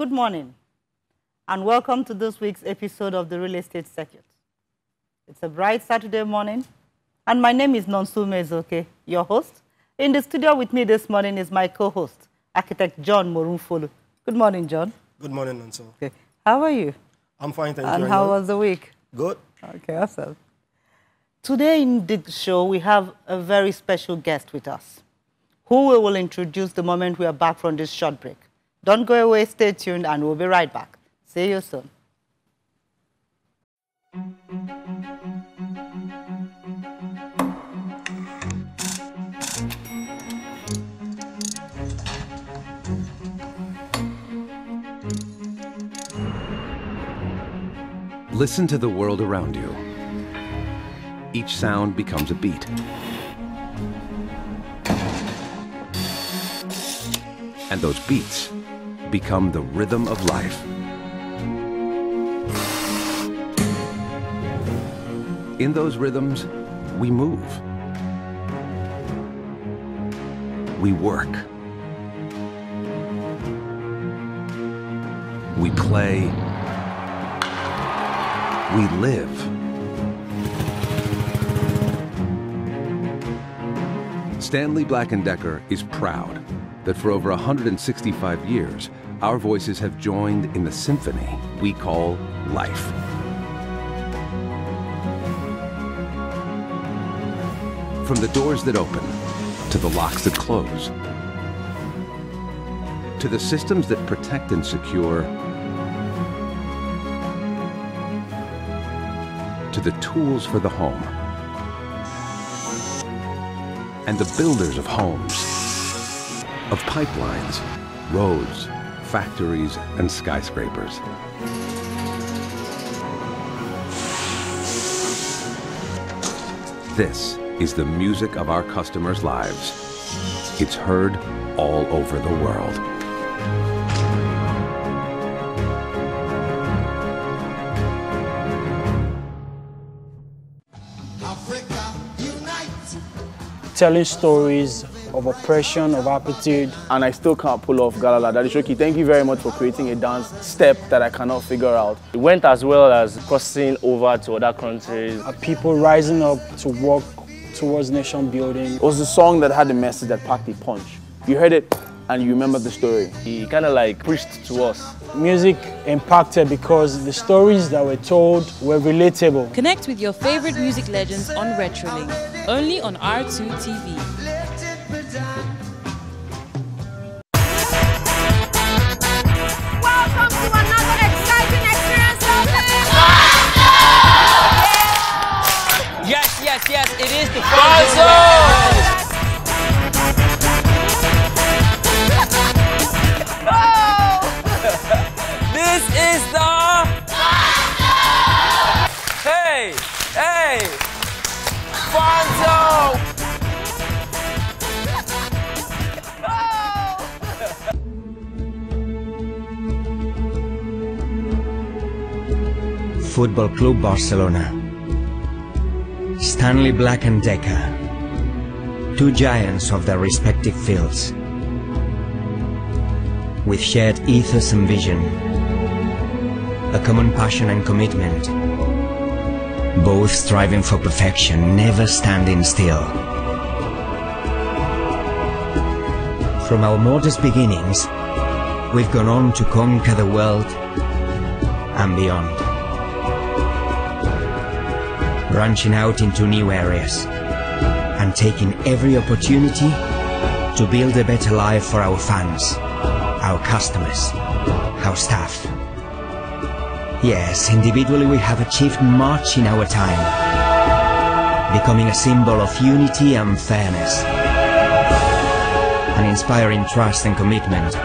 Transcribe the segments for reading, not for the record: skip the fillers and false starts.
good morning, and welcome to this week's episode of the Real Estate Circuit. It's a bright Saturday morning, and my name is Nonsume Ezoke, your host. In the studio with me this morning is my co-host, architect John Morumfolu. Good morning, John. Good morning, Nonso. Okay. How are you? I'm fine, thank you. And how was the week? Good. Okay, awesome. Today in the show, we have a very special guest with us, who we will introduce the moment we are back from this short break. Don't go away, stay tuned, and we'll be right back. See you soon. Listen to the world around you. Each sound becomes a beat. And those beats become the rhythm of life. In those rhythms, we move. We work. We play. We live. Stanley Black & Decker is proud that for over 165 years, our voices have joined in the symphony we call life. From the doors that open, to the locks that close, to the systems that protect and secure, to the tools for the home, and the builders of homes, of pipelines, roads, factories, and skyscrapers. This is the music of our customers' lives. It's heard all over the world. Telling stories of oppression, of aptitude. And I still can't pull off Galala. Daddy Shoki, thank you very much for creating a dance step that I cannot figure out. It went as well as crossing over to other countries. People rising up to work towards nation building. It was a song that had a message that packed a punch. You heard it and you remember the story. He kind of like preached to us. Music impacted because the stories that were told were relatable. Connect with your favorite music legends on RetroLink, only on R2 TV. Welcome to another exciting experience of Yes, it is the Fun Zone! This is the Hey, Fun Zone! Football Club Barcelona, Stanley Black & Decker, two giants of their respective fields, with shared ethos and vision, a common passion and commitment, both striving for perfection, never standing still. From our modest beginnings, we've gone on to conquer the world and beyond, branching out into new areas and taking every opportunity to build a better life for our fans, our customers, our staff. Yes, individually we have achieved much in our time, becoming a symbol of unity and fairness, and inspiring trust and commitment,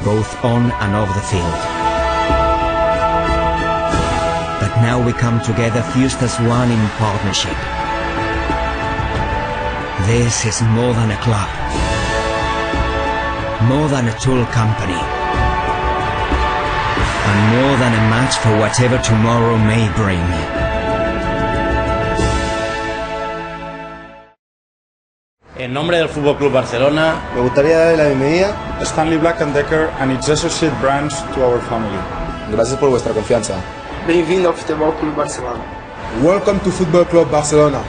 both on and off the field. But now we come together fused as one in partnership. This is more than a club, more than a tool company, and more than a match for whatever tomorrow may bring. En nombre del Fútbol Club Barcelona, me gustaría darle la bienvenida a Stanley Black & Decker and its associate branch to our family. Gracias por vuestra confianza. Bem-vindo ao Futebol Clube Barcelona. Welcome to Football Club Barcelona.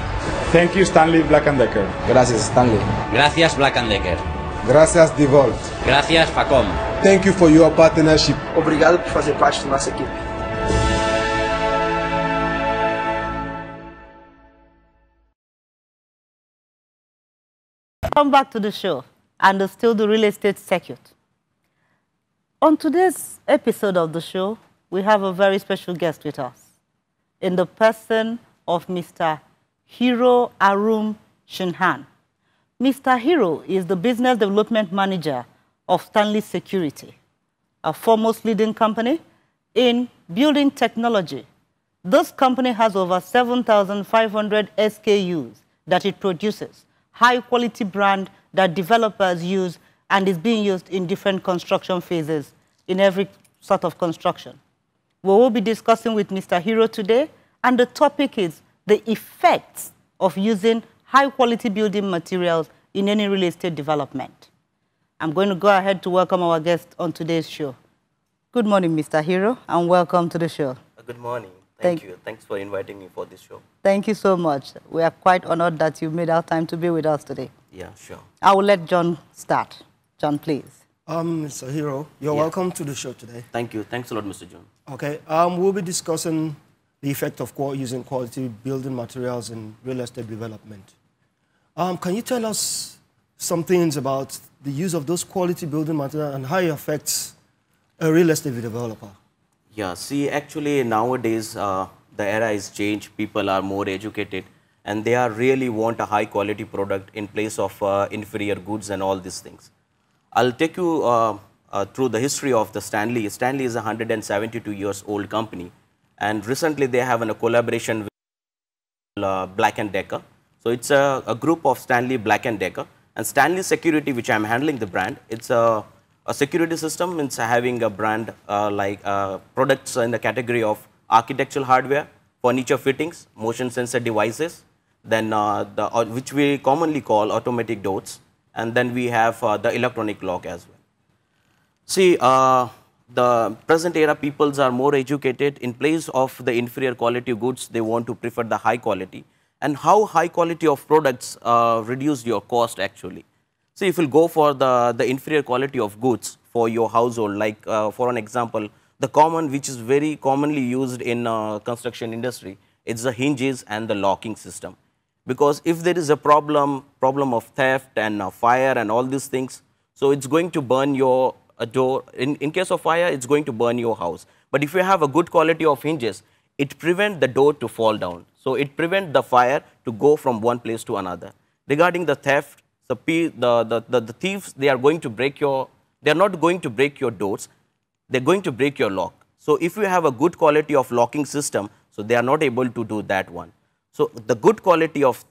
Thank you, Stanley Black & Decker. Gracias, Stanley. Gracias, Black & Decker. Gracias, Devolt. Gracias, Facom. Thank you for your partnership. Obrigado por fazer parte da nossa equipe. Welcome back to the show and still the real estate circuit. On today's episode of the show, we have a very special guest with us in the person of Mr. Hero Arum Sinha. Mr. Hero is the business development manager of Stanley Security, a foremost leading company in building technology. This company has over 7,500 SKUs that it produces, high-quality brand that developers use and is being used in different construction phases in every sort of construction. We will be discussing with Mr. Hero today, and the topic is the effects of using high-quality building materials in any real estate development. I'm going to go ahead to welcome our guest on today's show. Good morning, Mr. Hero, and welcome to the show. Good morning. Thank you. Thanks for inviting me for this show. Thank you so much. We are quite honored that you made our time to be with us today. Yeah, sure. I will let John start. John, please. Mr. Hero, you're welcome to the show today. Thank you. Thanks a lot, Mr. John. Okay. We'll be discussing the effect of using quality building materials in real estate development. Can you tell us some things about the use of those quality building materials and how it affects a real estate developer? Yeah, see, actually nowadays the era is changed. People are more educated and they are really want a high quality product in place of inferior goods and all these things. I'll take you through the history of the Stanley. Stanley is a 172 years old company, and recently they have a collaboration with Black & Decker. So it's a group of Stanley, Black & Decker, and Stanley Security, which I'm handling the brand. It's a security system. It's having a brand products in the category of architectural hardware, furniture fittings, motion sensor devices, then which we commonly call automatic doors, and then we have the electronic lock as well. See, the present era peoples are more educated. In place of the inferior quality goods, they want to prefer the high quality. And how high quality of products reduce your cost actually. See, if you go for the inferior quality of goods for your household, like for an example, the common which is very commonly used in construction industry, it's the hinges and the locking system. Because if there is a problem of theft and fire and all these things, so it's going to burn your door. In case of fire, it's going to burn your house. But if you have a good quality of hinges, it prevents the door to fall down. So it prevents the fire to go from one place to another. Regarding the theft, the thieves, they are going to break they are not going to break your doors, they're going to break your lock. So if you have a good quality of locking system, so they are not able to do that one. So the good quality of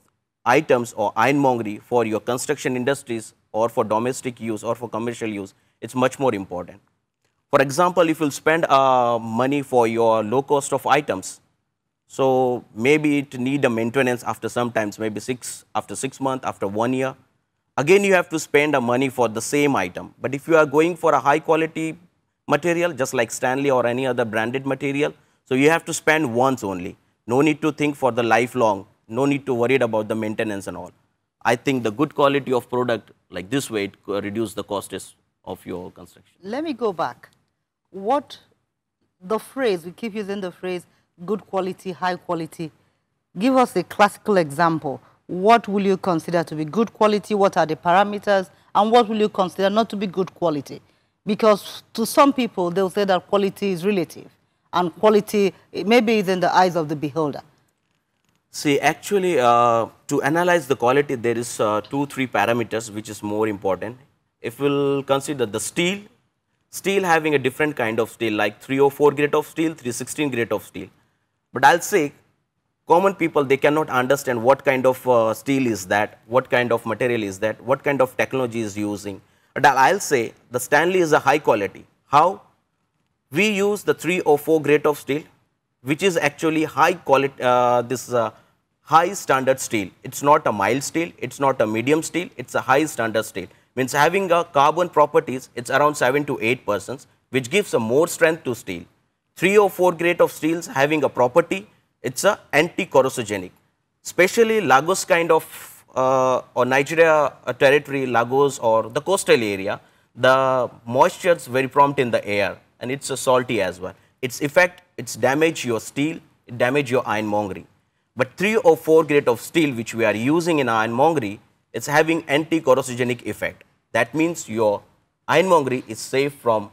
items or ironmongery for your construction industries or for domestic use or for commercial use, it's much more important. For example, if you spend money for your low cost of items, so maybe it need a maintenance after sometimes, maybe after 6 months, after 1 year. Again, you have to spend money for the same item. But if you are going for a high quality material, just like Stanley or any other branded material, so you have to spend once only. No need to think for the lifelong. No need to worry about the maintenance and all. I think the good quality of product, like this way, it reduce the costs of your construction. Let me go back. The phrase, we keep using the phrase, good quality, high quality. Give us a classical example. What will you consider to be good quality? What are the parameters? And what will you consider not to be good quality? Because to some people, they'll say that quality is relative. And quality, maybe is in the eyes of the beholder. See, actually, to analyze the quality, there is 2-3 parameters which is more important. If we'll consider the steel having a different kind of steel, like 304 grade of steel, 316 grade of steel. But I'll say, common people, they cannot understand what kind of steel is that, what kind of material is that, what kind of technology is using. But I'll say the Stanley is a high quality. How? We use the 304 grade of steel, which is actually high quality, high standard steel. It's not a mild steel, it's not a medium steel, it's a high standard steel. Means having a carbon properties, it's around 7 to 8%, which gives a more strength to steel. 3 or 4 grade of steels having a property, it's a anti-corrosogenic. Especially Lagos kind of or Nigeria territory, Lagos or the coastal area, the moisture is very prompt in the air and it's a salty as well. Its effect, it's damage your steel, it damage your ironmongery. But 3 or 4 grade of steel which we are using in ironmongery, it's having anti-corrosogenic effect. That means your ironmongery is safe from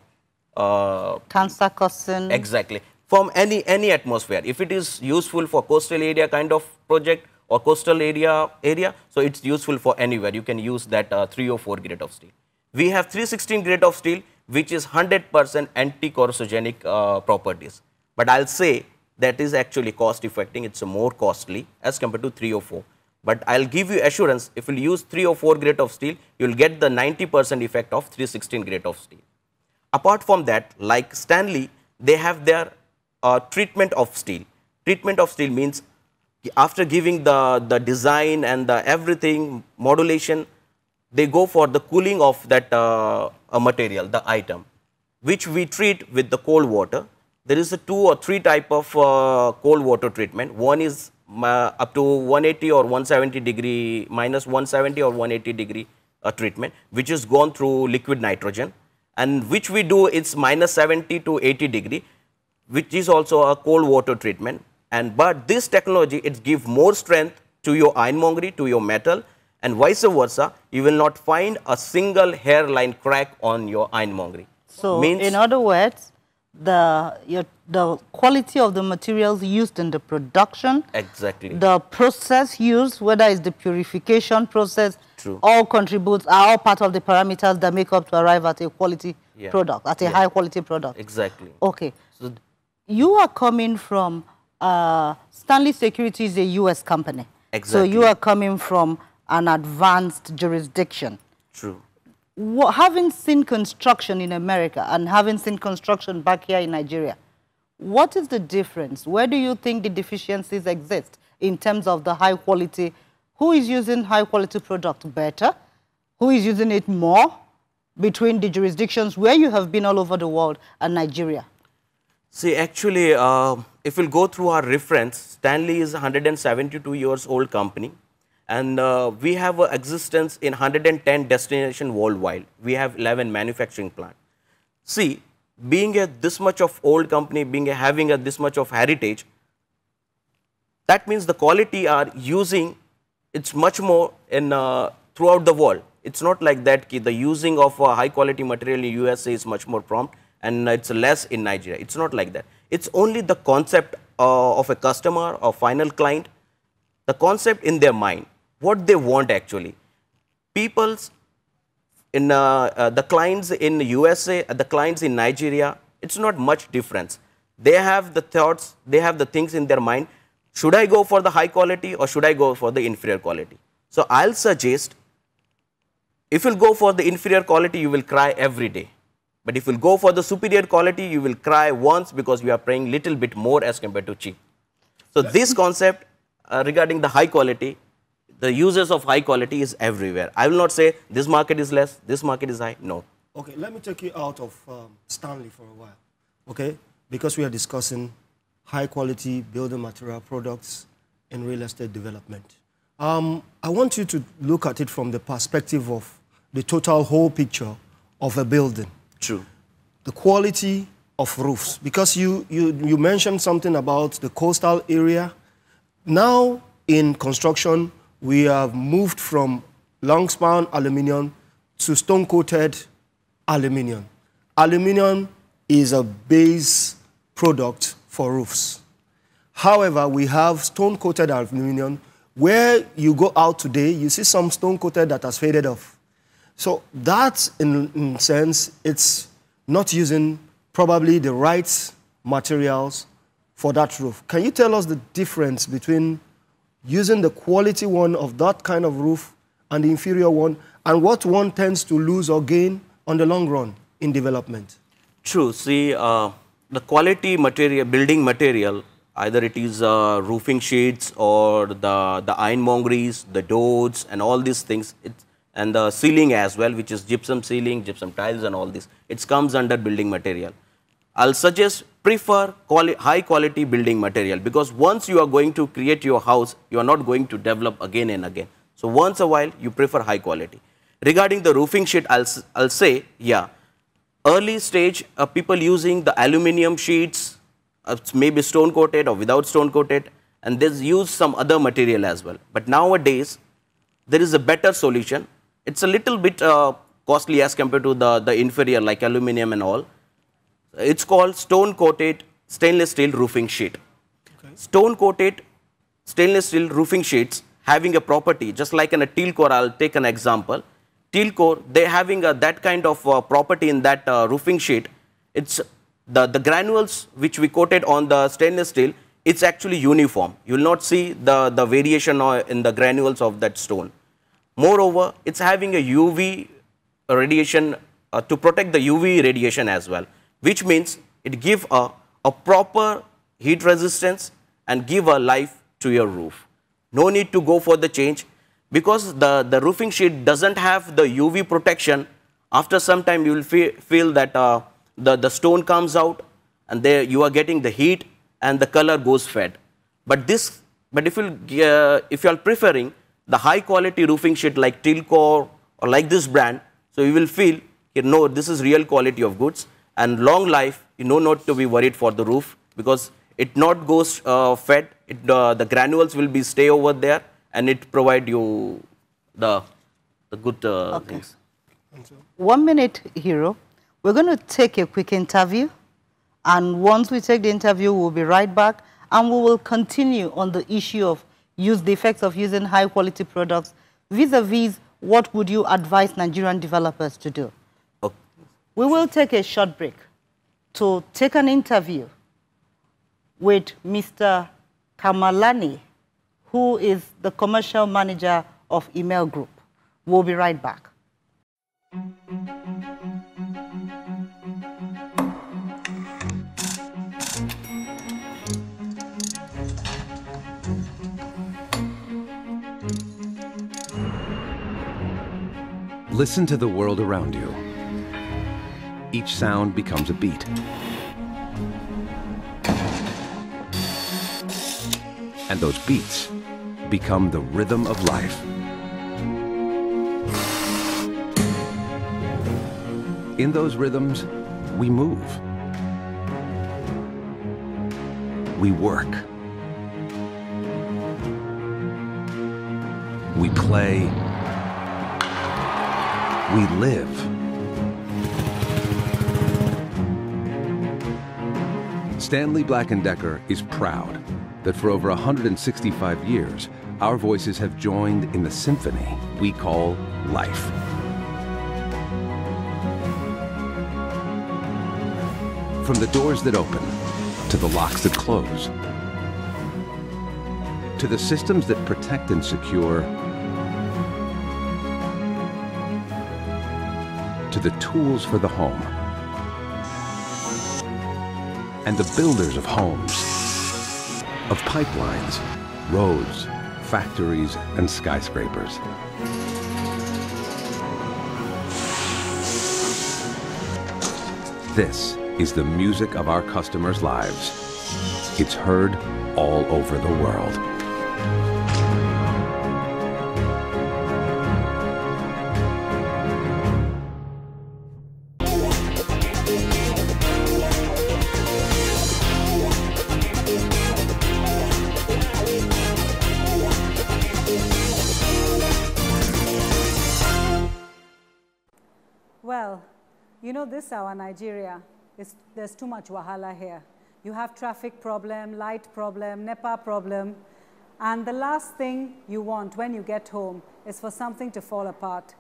cancer causing. Exactly. From any atmosphere. If it is useful for coastal area kind of project or coastal area, so it's useful for anywhere. You can use that 3 or 4 grade of steel. We have 316 grade of steel which is 100% anti-corrosogenic properties. But I'll say that is actually cost effective. It's more costly as compared to 3 or 4. But I'll give you assurance, if you use 3 or 4 grade of steel, you'll get the 90% effect of 316 grade of steel. Apart from that, like Stanley, they have their treatment of steel. Treatment of steel means after giving the design and the everything, modulation, they go for the cooling of that material, the item, which we treat with the cold water. There is a 2 or 3 type of cold water treatment. One is up to 180 or 170 degree, minus 170 or 180 degree treatment, which is gone through liquid nitrogen. And which we do, it's minus 70 to 80 degree, which is also a cold water treatment. And but this technology, it gives more strength to your ironmongery, to your metal, and vice versa. You will not find a single hairline crack on your ironmongery. So, in other words, the quality of the materials used in the production, exactly, the process used, whether it's the purification process, true, all contributes, are all part of the parameters that make up to arrive at a quality product, at a high quality product. Exactly. Okay. So you are coming from Stanley Security is a US company. Exactly. So you are coming from an advanced jurisdiction. True. Having seen construction in America and having seen construction back here in Nigeria, what is the difference? Where do you think the deficiencies exist in terms of the high quality? Who is using high quality product better? Who is using it more between the jurisdictions where you have been all over the world and Nigeria? See, actually, if we'll go through our reference, Stanley is a 172 years old company. And we have existence in 110 destinations worldwide. We have 11 manufacturing plants. See, being this much of old company, having this much of heritage, that means the quality are using, it's much more in throughout the world. It's not like that the using of high quality material in USA is much more prompt and it's less in Nigeria. It's not like that. It's only the concept of a customer or final client, the concept in their mind. What they want actually. People's in the clients in USA, the clients in Nigeria, it's not much difference. They have the thoughts, they have the things in their mind. Should I go for the high quality or should I go for the inferior quality? So I'll suggest, if you'll go for the inferior quality, you will cry every day. But if you'll go for the superior quality, you will cry once because you are paying little bit more as compared to cheap. So this concept regarding the high quality, the users of high quality is everywhere. I will not say this market is less, this market is high. No. Okay, let me take you out of Stanley for a while. Okay, because we are discussing high quality building material products in real estate development. I want you to look at it from the perspective of the total whole picture of a building. True. The quality of roofs, because you mentioned something about the coastal area. Now in construction, we have moved from long span aluminum to stone coated aluminum. Aluminum is a base product for roofs. However, we have stone coated aluminum. Where you go out today, you see some stone coated that has faded off. So that, in sense, it's not using probably the right materials for that roof. Can you tell us the difference between using the quality one of that kind of roof and the inferior one, and what one tends to lose or gain on the long run in development? True. See, the quality material, building material, Either it is roofing sheets or the ironmongeries, the doors and all these things, and the ceiling as well, which is gypsum ceiling, gypsum tiles and all this. It comes under building material. I'll suggest prefer high quality building material, because once you are going to create your house, you are not going to develop again and again. So once a while, you prefer high quality. Regarding the roofing sheet, I'll say, yeah, early stage, people using the aluminum sheets, maybe stone coated or without stone coated, and they use some other material as well. But nowadays, there is a better solution. It's a little bit costly as compared to the inferior like aluminum and all. It's called stone coated stainless steel roofing sheet. Okay. Stone coated stainless steel roofing sheets having a property, just like in a teal core, I'll take an example. Teal core, they're having that kind of property in that roofing sheet. It's the granules which we coated on the stainless steel, it's actually uniform. You will not see the variation in the granules of that stone. Moreover, it's having a UV radiation to protect the UV radiation as well, which means it gives a proper heat resistance and give a life to your roof. No need to go for the change, because the roofing sheet doesn't have the UV protection. After some time, you will feel that the stone comes out, and there you are getting the heat and the color goes fade. But if you are preferring the high quality roofing sheet like Tilcore or like this brand, so you will feel, you know, this is real quality of goods, and long life, you know, not to be worried for the roof, because it not goes fed, the granules will be stay over there, and it provide you the good things. 1 minute, Hero. We're going to take a quick interview, and once we take the interview, we'll be right back, and we will continue on the issue of the effects of using high quality products vis-a-vis what would you advise Nigerian developers to do. Okay. We will take a short break to take an interview with Mr. Kamlani, who is the commercial manager of EMEL Group. We'll be right back. Listen to the world around you. Each sound becomes a beat. And those beats become the rhythm of life. In those rhythms, we move. We work. We play. We live. Stanley Black & Decker is proud that for over 165 years, our voices have joined in the symphony we call life. From the doors that open, to the locks that close, to the systems that protect and secure, to the tools for the home, and the builders of homes, of pipelines, roads, factories, and skyscrapers. This is the music of our customers' lives. It's heard all over the world. Well, you know this, our Nigeria, there's too much wahala here. You have traffic problem, light problem, NEPA problem, and the last thing you want when you get home is for something to fall apart.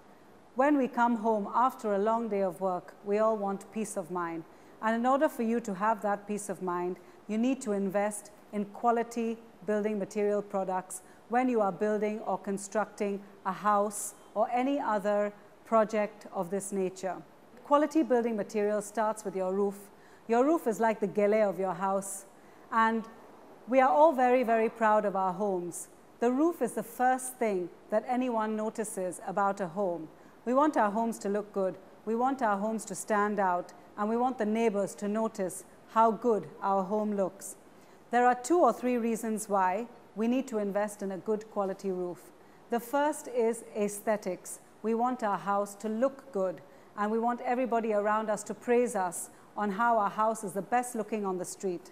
When we come home after a long day of work, we all want peace of mind. And in order for you to have that peace of mind, you need to invest in quality building material products when you are building or constructing a house or any other project of this nature. Quality building material starts with your roof. Your roof is like the gele of your house, and We are all very, very proud of our homes. The roof is the first thing that anyone notices about a home. We want our homes to look good. We want our homes to stand out, and we want the neighbors to notice how good our home looks. There are 2 or 3 reasons why we need to invest in a good quality roof. The first is aesthetics. We want our house to look good, and we want everybody around us to praise us on how our house is the best looking on the street.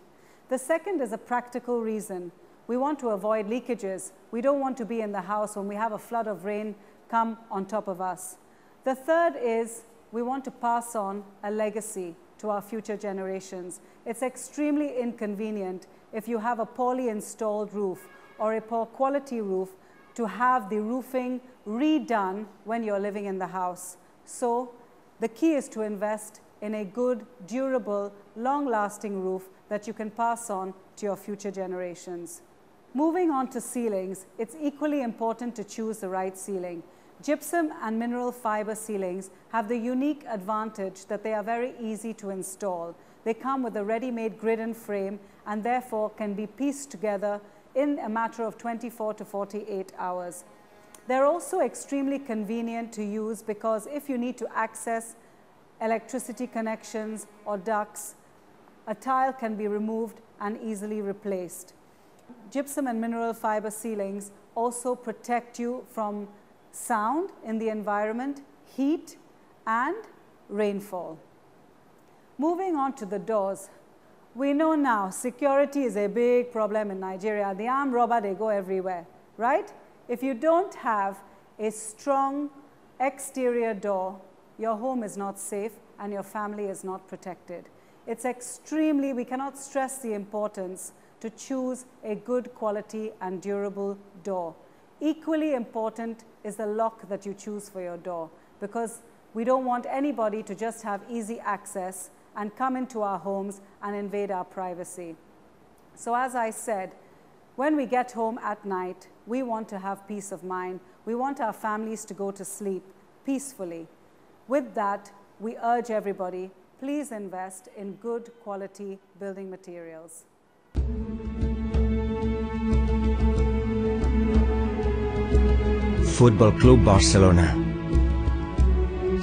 The second is a practical reason. We want to avoid leakages. We don't want to be in the house when we have a flood of rain come on top of us. The third is we want to pass on a legacy to our future generations. It's extremely inconvenient if you have a poorly installed roof or a poor quality roof to have the roofing redone when you're living in the house. So the key is to invest in a good, durable, long-lasting roof that you can pass on to your future generations. Moving on to ceilings, it's equally important to choose the right ceiling. Gypsum and mineral fiber ceilings have the unique advantage that they are very easy to install. They come with a ready-made grid and frame and therefore can be pieced together in a matter of 24 to 48 hours. They're also extremely convenient to use because if you need to access electricity connections or ducts, a tile can be removed and easily replaced. Gypsum and mineral fiber ceilings also protect you from sound in the environment, heat, and rainfall. Moving on to the doors. We know now security is a big problem in Nigeria. The armed robber, they go everywhere, right? If you don't have a strong exterior door, your home is not safe and your family is not protected. It's extremely, we cannot stress the importance to choose a good quality and durable door. Equally important is the lock that you choose for your door, because we don't want anybody to just have easy access and come into our homes and invade our privacy. So as I said, when we get home at night, we want to have peace of mind. We want our families to go to sleep peacefully. With that, we urge everybody, please invest in good quality building materials. Football Club Barcelona,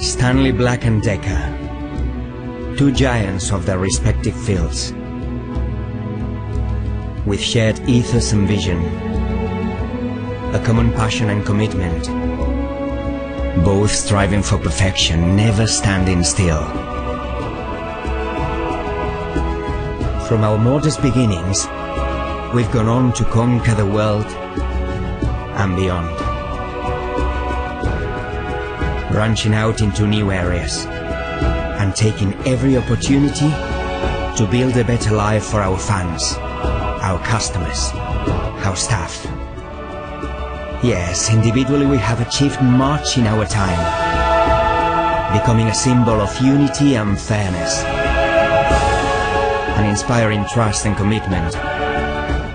Stanley Black & Decker, 2 giants of their respective fields, with shared ethos and vision, a common passion and commitment, both striving for perfection, never standing still. From our modest beginnings, we've gone on to conquer the world and beyond, branching out into new areas and taking every opportunity to build a better life for our fans, our customers, our staff. Yes, individually we have achieved much in our time, becoming a symbol of unity and fairness, and inspiring trust and commitment,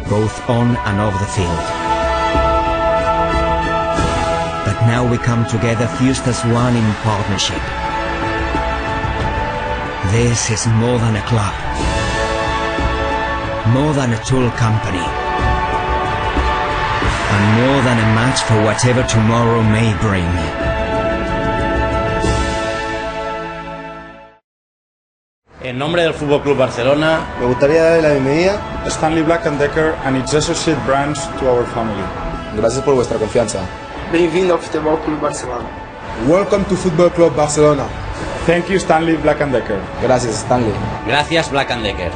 both on and off the field. But now we come together fused as one in partnership. This is more than a club, more than a tool company, and more than a match for whatever tomorrow may bring. En nombre del Fútbol Club Barcelona, me gustaría darle la bienvenida a Stanley Black & Decker and its associate branch to our family. Gracias por vuestra confianza. Bem-vindo ao Futebol Clube Barcelona. Welcome to Football Club Barcelona. Thank you, Stanley Black & Decker. Gracias, Stanley. gracias Black & Decker.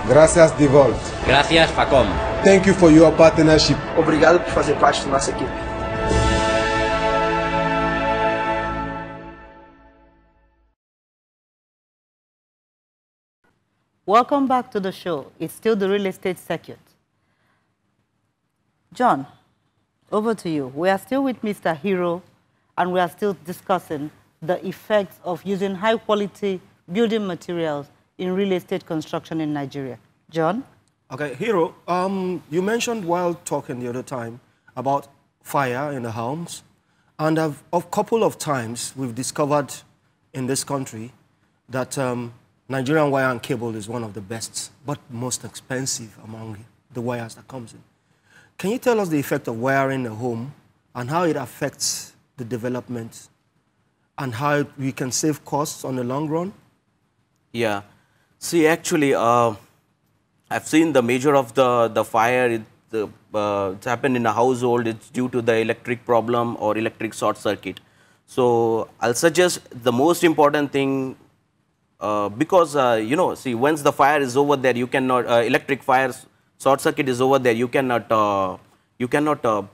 Gracias Devolve. Gracias Facom. Thank you for your partnership. Obrigado por fazer parte da nossa equipe. Welcome back to the show. It's still the real estate circuit. John, over to you. We are still with Mr. Hero, and we are still discussing the effects of using high-quality building materials in real estate construction in Nigeria. John? Okay, Hero, you mentioned while talking the other time about fire in the homes, and a couple of times we've discovered in this country that Nigerian wire and cable is one of the best, but most expensive among the wires that comes in. Can you tell us the effect of wiring a home and how it affects the development and how we can save costs on the long run? Yeah. See, actually, I've seen the major of the fire. It's happened in a household. It's due to the electric problem or electric short circuit. So I'll suggest the most important thing, because you know, see, once the fire is over there, you cannot electric fire short circuit is over there. You cannot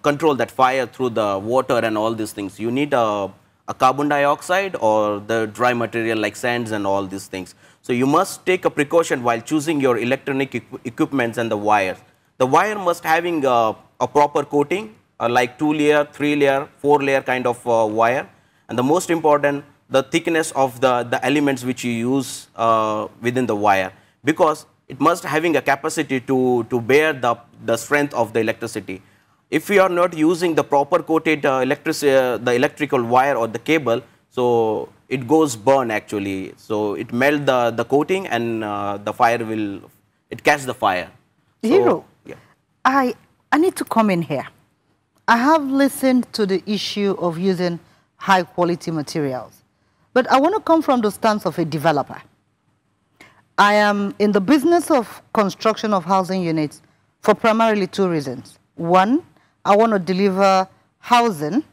control that fire through the water and all these things. You need a carbon dioxide or the dry material like sands and all these things. So you must take a precaution while choosing your electronic equipments and the wires. The wire must having a proper coating, like 2-layer, 3-layer, 4-layer kind of wire. And the most important, the thickness of the elements which you use within the wire, because it must having a capacity to bear the strength of the electricity. If you are not using the proper coated the electrical wire or the cable, so it goes burn actually. So it melt the coating and the fire will, it catch the fire. Hero, yeah. I need to come in here. I have listened to the issue of using high quality materials, but I want to come from the stance of a developer. I am in the business of construction of housing units for primarily 2 reasons. One, I want to deliver housing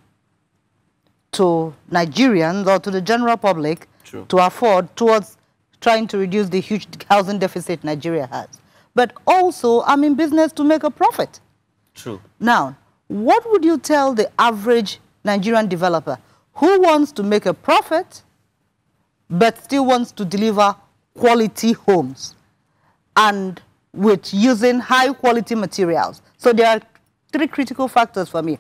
to Nigerians or to the general public to afford towards trying to reduce the huge housing deficit Nigeria has. But also, I'm in business to make a profit. True. Now, what would you tell the average Nigerian developer who wants to make a profit but still wants to deliver quality homes and with using high quality materials? So there are 3 critical factors for me.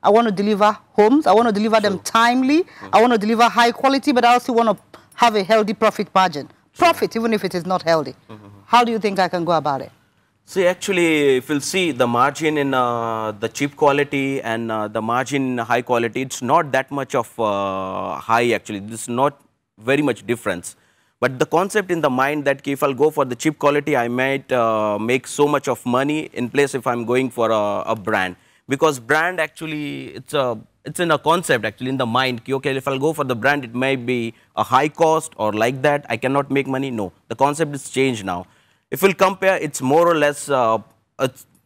I want to deliver homes, I want to deliver them timely, I want to deliver high quality, but I also want to have a healthy profit margin. Profit, even if it is not healthy. How do you think I can go about it? See, actually, if you'll see the margin in the cheap quality and the margin in high quality, it's not that much of high actually. This is not very much difference. But the concept in the mind that if I'll go for the cheap quality, I might make so much of money in place if I'm going for a brand. Because brand actually, it's in a concept actually in the mind. Okay, if I'll go for the brand, it may be a high cost or like that. I cannot make money. No, the concept is changed now. If we'll compare, it's more or less,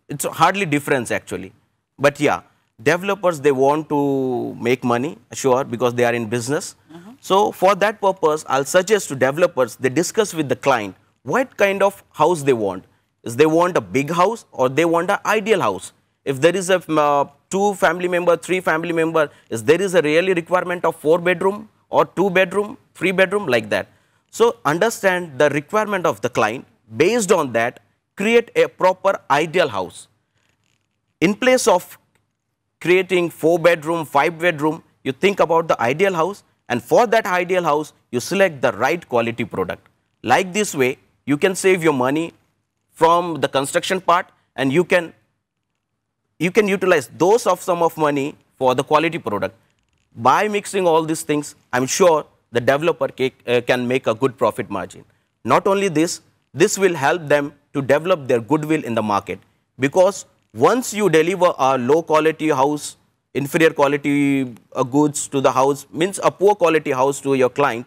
it's hardly difference actually. But yeah, developers, they want to make money, sure, because they are in business. So for that purpose, I'll suggest to developers, they discuss with the client what kind of house they want. Is they want a big house or they want an ideal house? If there is a 2 family member, 3 family member, is there is a really requirement of 4 bedroom or 2 bedroom, 3 bedroom, like that. So understand the requirement of the client. Based on that, create a proper ideal house. In place of creating 4 bedroom, 5 bedroom, you think about the ideal house, and for that ideal house, you select the right quality product. Like this way, you can save your money from the construction part, and you can utilize those of sum of money for the quality product. By mixing all these things, I'm sure the developer can make a good profit margin. Not only this, this will help them to develop their goodwill in the market. Because once you deliver a low quality house, inferior quality goods to the house, means a poor quality house to your client,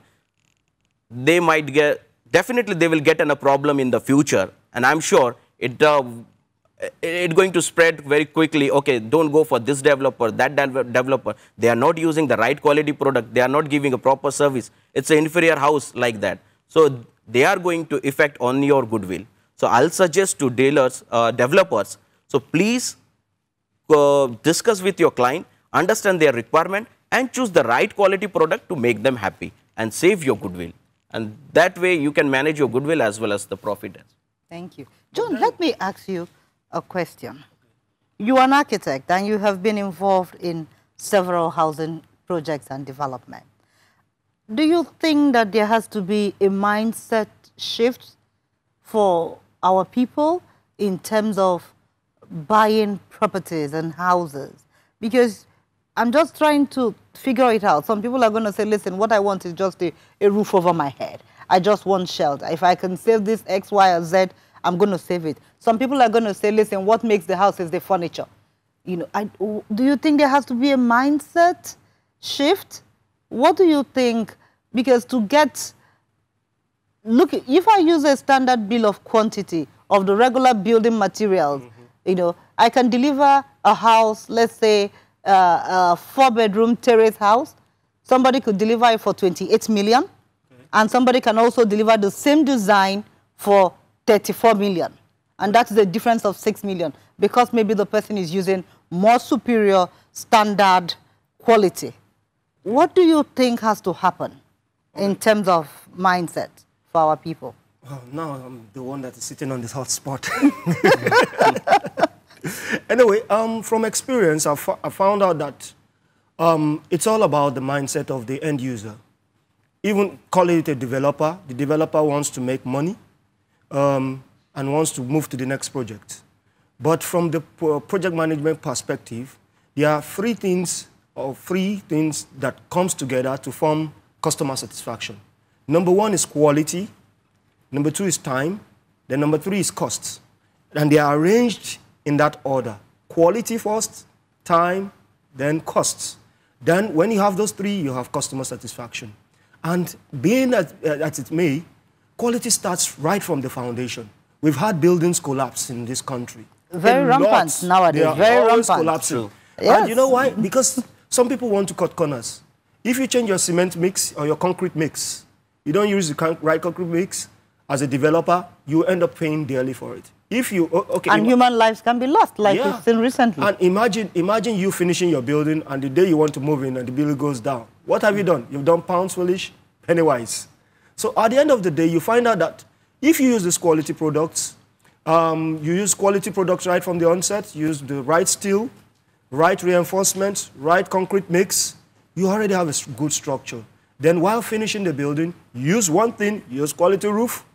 they might get, definitely they will get in a problem in the future. And I'm sure it's going to spread very quickly. Okay, don't go for this developer, that developer. They are not using the right quality product. They are not giving a proper service. It's an inferior house like that. So they are going to affect on your goodwill. So I'll suggest to dealers, developers, so please discuss with your client, understand their requirement, and choose the right quality product to make them happy and save your goodwill. And that way you can manage your goodwill as well as the profit. Thank you. John, let me ask you a question. You are an architect and you have been involved in several housing projects and development. Do you think that there has to be a mindset shift for our people in terms of buying properties and houses? Because I'm just trying to figure it out. Some people are going to say, listen, what I want is just a roof over my head. I just want shelter. If I can save this X, Y, or Z, I'm going to save it. Some people are going to say, listen, what makes the house is the furniture. You know, do you think there has to be a mindset shift? What do you think? Because to get, look, if I use a standard bill of quantity of the regular building materials, you know, I can deliver a house, let's say a 4-bedroom terrace house. Somebody could deliver it for 28 million, and somebody can also deliver the same design for 34 million. And that's the difference of 6 million, because maybe the person is using more superior standard quality. What do you think has to happen in terms of mindset for our people? Well, now I'm the one that is sitting on this hot spot. Anyway, from experience, I found out that it's all about the mindset of the end user. Even call it a developer, the developer wants to make money and wants to move to the next project. But from the project management perspective, there are three things that comes together to form customer satisfaction. Number one is quality, number two is time, then number three is costs. And they are arranged in that order. Quality first, time, then costs. Then when you have those three, you have customer satisfaction. And being as it may, quality starts right from the foundation. We've had buildings collapse in this country. Very rampant nowadays. They are very always rampant. collapsing. Yes. And you know why? Because some people want to cut corners. If you change your cement mix or your concrete mix, you don't use the right concrete mix, as a developer, you end up paying dearly for it. If you, and human lives can be lost, like we've seen recently. And imagine you finishing your building, and the day you want to move in and the building goes down. What have you done? You've done pounds foolish, pennywise. So at the end of the day, you find out that if you use these quality products, you use quality products right from the onset, you use the right steel, right reinforcement, right concrete mix, you already have a good structure. Then while finishing the building, use one thing, use quality roof.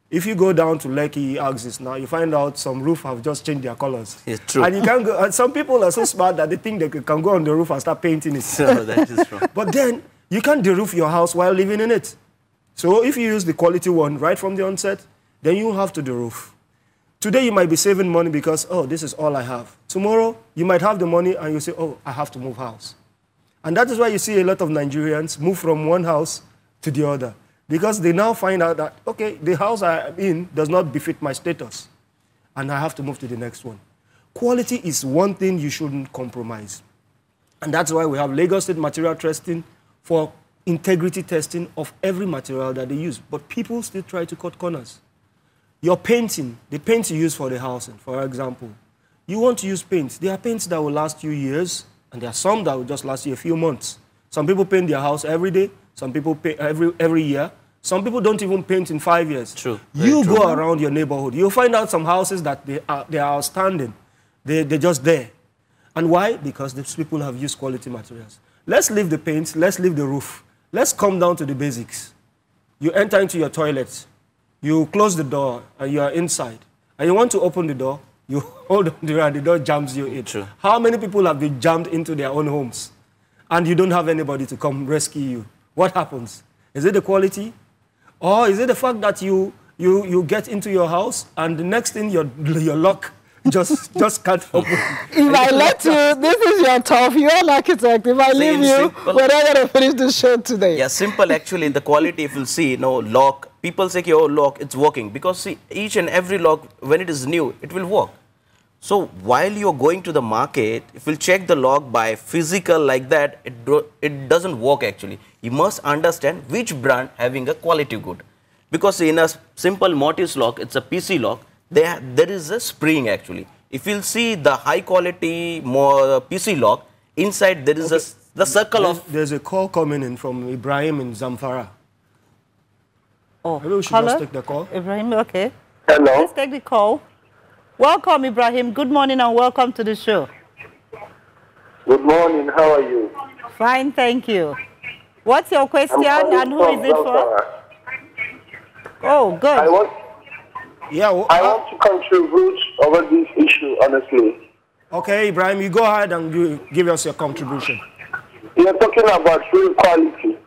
If you go down to Lekki axis now, you find out some roof have just changed their colors. It's true. And you can go, and some people are so smart that they think they can go on the roof and start painting it. No, that is true. But then you can't de-roof your house while living in it. So if you use the quality one right from the onset, then you have to de-roof. Today you might be saving money because, oh, this is all I have. Tomorrow you might have the money and you say, oh, I have to move house. And that is why you see a lot of Nigerians move from one house to the other. Because they now find out that, okay, the house I'm in does not befit my status. And I have to move to the next one. Quality is one thing you shouldn't compromise. And that's why we have Lagos State material testing for integrity testing of every material that they use. But people still try to cut corners. Your painting, the paint you use for the housing, for example, you want to use paints. There are paints that will last you years, and there are some that will just last you a few months. Some people paint their house every day. Some people paint every year. Some people don't even paint in 5 years. True. You go around your neighborhood. You'll find out some houses that they are outstanding. They're just there. And why? Because these people have used quality materials. Let's leave the paint. Let's leave the roof. Let's come down to the basics. You enter into your toilet. You close the door, and you are inside. And you want to open the door. You hold on the door, and the door jams you in. True. How many people have been jammed into their own homes? And you don't have anybody to come rescue you. What happens? Is it the quality? Or is it the fact that you get into your house and the next thing your lock just can't open? If I let you, this is your tough. You're an architect. If I leave you, we're not going to finish the show today. Yeah, simple actually. The quality, if you see, lock. People say, oh, lock, it's working. Because see, each and every lock, when it is new, it will work. So while you're going to the market, if you check the lock by physical like that, it doesn't work actually. You must understand which brand having a quality good. Because in a simple mortise lock, it's a PC lock, there is a spring actually. If you'll see the high quality more PC lock, inside there is the circle There's a call coming in from Ibrahim in Zamfara. Oh, maybe we should just take the call. Ibrahim, okay. Hello. Let's take the call. Welcome, Ibrahim. Good morning and welcome to the show. Good morning. How are you? Fine, thank you. What's your question and who is it for? Oh, good. I want to contribute over this issue, honestly. Okay, Ibrahim, you go ahead and give us your contribution. You're talking about real quality.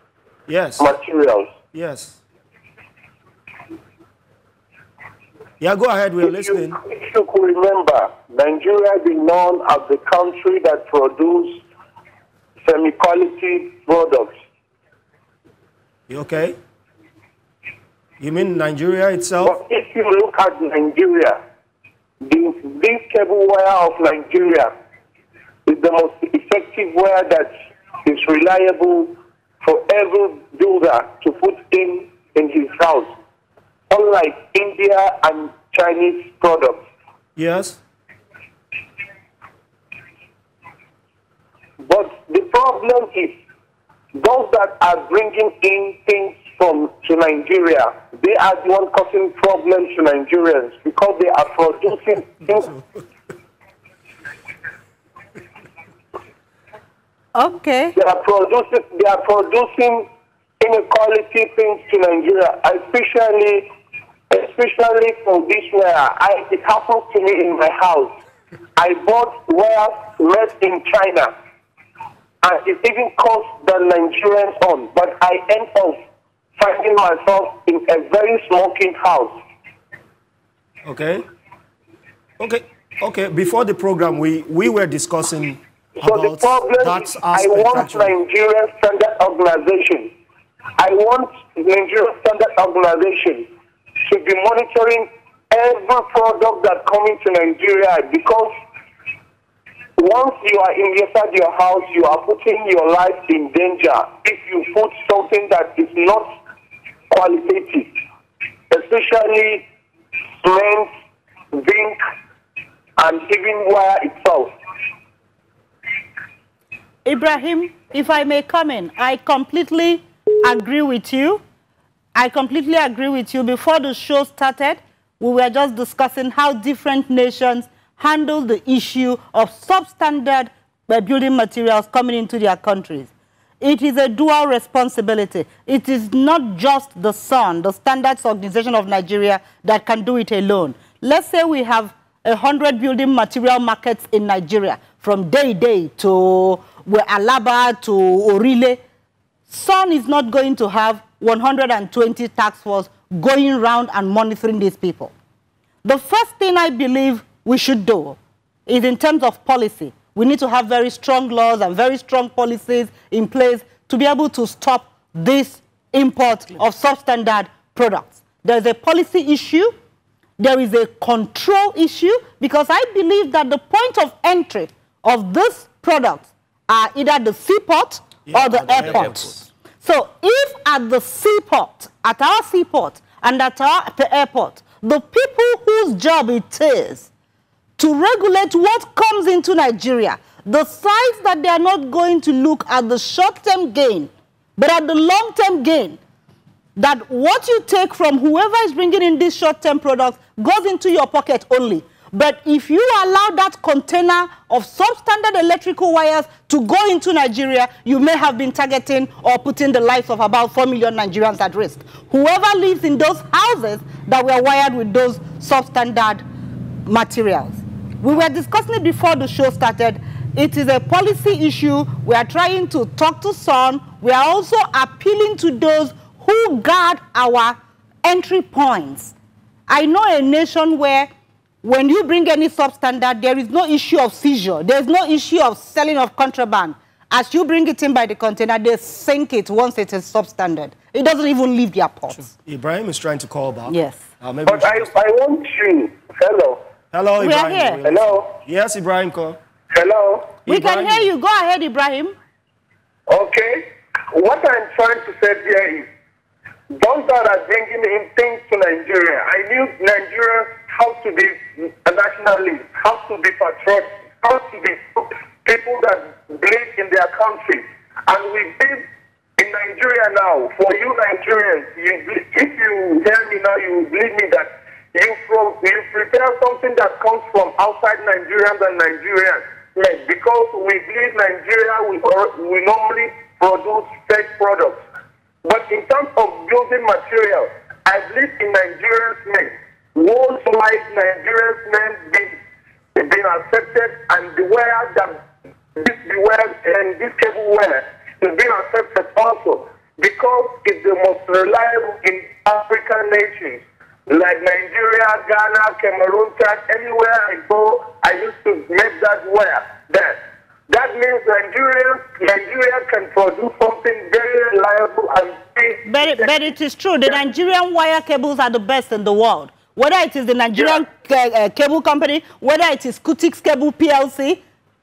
Yes. Materials. Yes. Yeah, go ahead, we're listening. If you could remember, Nigeria is known as the country that produces semi-quality products. Okay. You mean Nigeria itself? But if you look at Nigeria, this cable wire of Nigeria is the most effective wire that is reliable for every builder to put in his house, unlike India and Chinese products. Yes. But the problem is those that are bringing in things to Nigeria, they are the one causing problems to Nigerians because they are producing things. Okay. They are producing inequality things to Nigeria, especially for this wire. It happens to me in my house. I bought wire made in China, and it even cost the Nigerians on, but I end up finding myself in a very smoking house. Okay. Before the program, we were discussing so the problem is I want Nigerian Standard Organization. I want Nigerian Standard Organization to be monitoring every product that comes into Nigeria, because once you are inside your house, you are putting your life in danger if you put something that is not qualitative, especially cement, zinc, and even wire itself. Ibrahim, if I may come in, I completely agree with you. Before the show started, we were just discussing how different nations handle the issue of substandard building materials coming into their countries. It is a dual responsibility. It is not just the SON, the Standards Organization of Nigeria, that can do it alone. Let's say we have 100 building material markets in Nigeria, from Day to Alaba to Orile. SON is not going to have 120 task force going around and monitoring these people. The first thing I believe we should do is, in terms of policy, we need to have very strong laws and very strong policies in place to be able to stop this import of substandard products. There is a policy issue, there is a control issue, because I believe that the point of entry of these products are either the seaport or the airport. So if at the seaport, at our seaport and at the airport, the people whose job it is to regulate what comes into Nigeria, the sides that they are not going to look at the short-term gain, but at the long-term gain, that what you take from whoever is bringing in these short-term products goes into your pocket only. But if you allow that container of substandard electrical wires to go into Nigeria, you may have been targeting or putting the lives of about 4 million Nigerians at risk. Whoever lives in those houses that were wired with those substandard materials. We were discussing it before the show started. It is a policy issue. We are trying to talk to SON. We are also appealing to those who guard our entry points. I know a nation where when you bring any substandard, there is no issue of seizure. There is no issue of selling of contraband. As you bring it in by the container, they sink it once it is substandard. It doesn't even leave their ports. Ibrahim is trying to call back. Yes. But I want you. Hello. Hello, we Ibrahim. Are here. Hello. Yes, Ibrahim, call. Hello. We Ibrahim. can hear you. Go ahead, Ibrahim. Okay. What I'm trying to say here is, those that are bringing in things to Nigeria, I knew Nigerians have to be nationalists, have to be patriotic, have to be people that believe in their country. And we live in Nigeria now. For you Nigerians, if you hear me now, you will believe me that you prepare something that comes from outside Nigerians and Nigerians. Yes, because we believe Nigeria, we normally produce fake products. But in terms of building material, I believe in Nigerians' men. Won't like Nigerians' men being accepted, and the wire that this cable wire is being accepted also, because it's the most reliable in African nations like Nigeria, Ghana, Cameroon, Chad, anywhere I go, I used to make that wire there. That means Nigeria can produce something very reliable and big. But it is true. The Nigerian wire cables are the best in the world. Whether it is the Nigerian cable company, whether it is Kutix Cable PLC,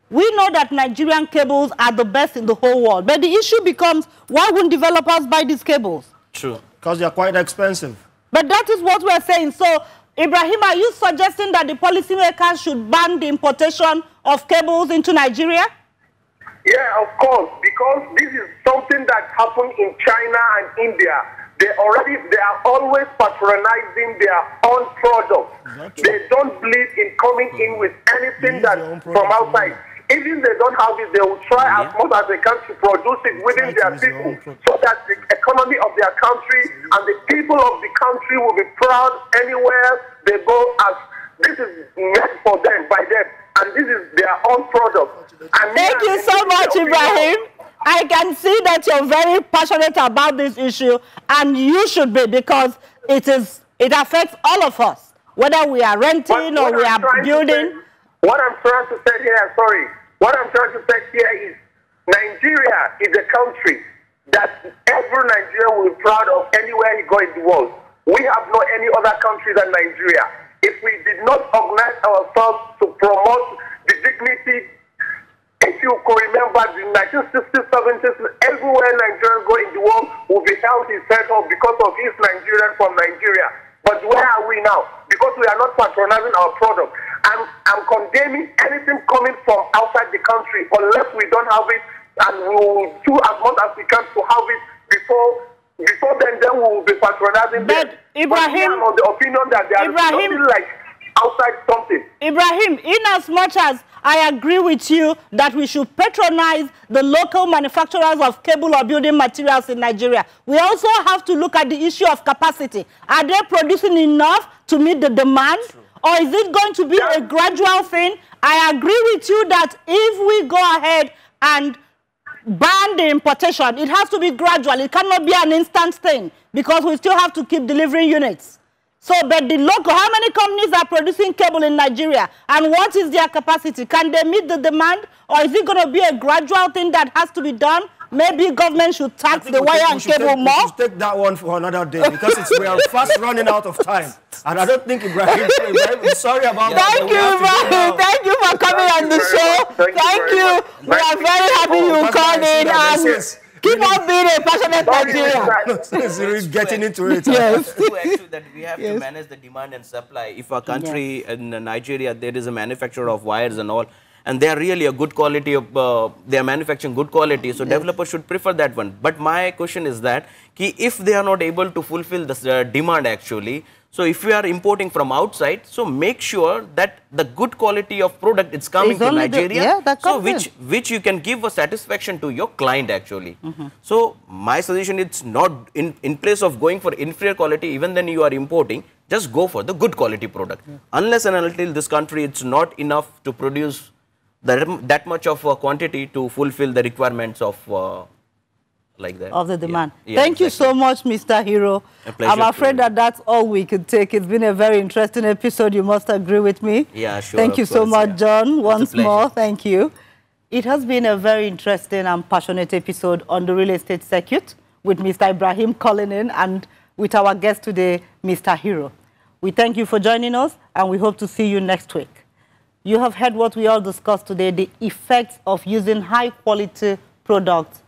we know that Nigerian cables are the best in the whole world. But the issue becomes, why wouldn't developers buy these cables? True. Because they are quite expensive. But that is what we're saying. So, Ibrahim, are you suggesting that the policymakers should ban the importation of cables into Nigeria? Yeah, of course, because this is something that happened in China and India. They are always patronizing their own products. They don't believe in coming in with anything that from outside. Even they don't have it, they will try as much as they can to produce it within their people, so that the economy of their country and the people of the country will be proud anywhere they go, as this is made for them, by them, and this is their own product. Thank you so much, Ibrahim. I can see that you're very passionate about this issue, and you should be, because it affects all of us, whether we are renting or we are building. What I'm trying to say here, what I'm trying to say here is Nigeria is a country that every Nigerian will be proud of anywhere he goes in the world. We have no any other country than Nigeria. If we did not organize ourselves to promote the dignity, if you could remember the 1960s, 70s, everywhere Nigerians go in the world will be held his head up because of his Nigerian from Nigeria. But where are we now? Because we are not patronizing our product. I'm condemning anything coming from outside the country unless we don't have it, and we will do as much as we can to have it before then we will be patronizing them. Ibrahim, but on the opinion that there is nothing like outside something. Ibrahim, in as much as I agree with you that we should patronize the local manufacturers of cable or building materials in Nigeria, we also have to look at the issue of capacity. Are they producing enough to meet the demand? True. Or is it going to be a gradual thing? I agree with you that if we go ahead and ban the importation, it has to be gradual. It cannot be an instant thing, because we still have to keep delivering units. So, but the local, how many companies are producing cable in Nigeria, and what is their capacity? Can they meet the demand, or is it going to be a gradual thing that has to be done? Maybe government should tax the wire and cable more. We should take that one for another day, because we are fast running out of time. And I don't think Ibrahim, sorry about that. Thank you, Ibrahim. Thank you for coming on the show. Thank you. We are very happy you called in, and keep on being a passionate Nigerian. He's getting into it. Yes. Actually, that we have to manage the demand and supply. If a country in Nigeria, there is a manufacturer of wires and all, and they are really a good quality of, they are manufacturing good quality, so developers should prefer that one. But my question is that, if they are not able to fulfill this demand actually, so if we are importing from outside, so make sure that the good quality of product is coming to Nigeria, so which you can give a satisfaction to your client actually. So my suggestion is not in place of going for inferior quality, even then you are importing, just go for the good quality product. Unless and until this country, it's not enough to produce that much of a quantity to fulfill the requirements of like that. Of the demand. Yeah, Thank you so much, Mr. Hero. I'm afraid that that's all we could take. It's been a very interesting episode. You must agree with me. Yeah, sure. Thank you so much, John. Once more, thank you. It has been a very interesting and passionate episode on the real estate circuit with Mr. Ibrahim calling in and with our guest today, Mr. Hero. We thank you for joining us, and we hope to see you next week. You have heard what we all discussed today, the effects of using high-quality products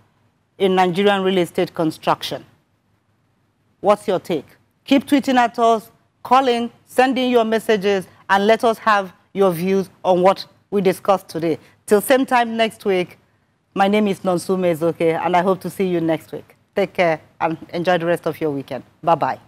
in Nigerian real estate construction. What's your take? Keep tweeting at us, calling, sending your messages, and let us have your views on what we discussed today. Till same time next week, my name is Nonsume Ezoke, and I hope to see you next week. Take care and enjoy the rest of your weekend. Bye-bye.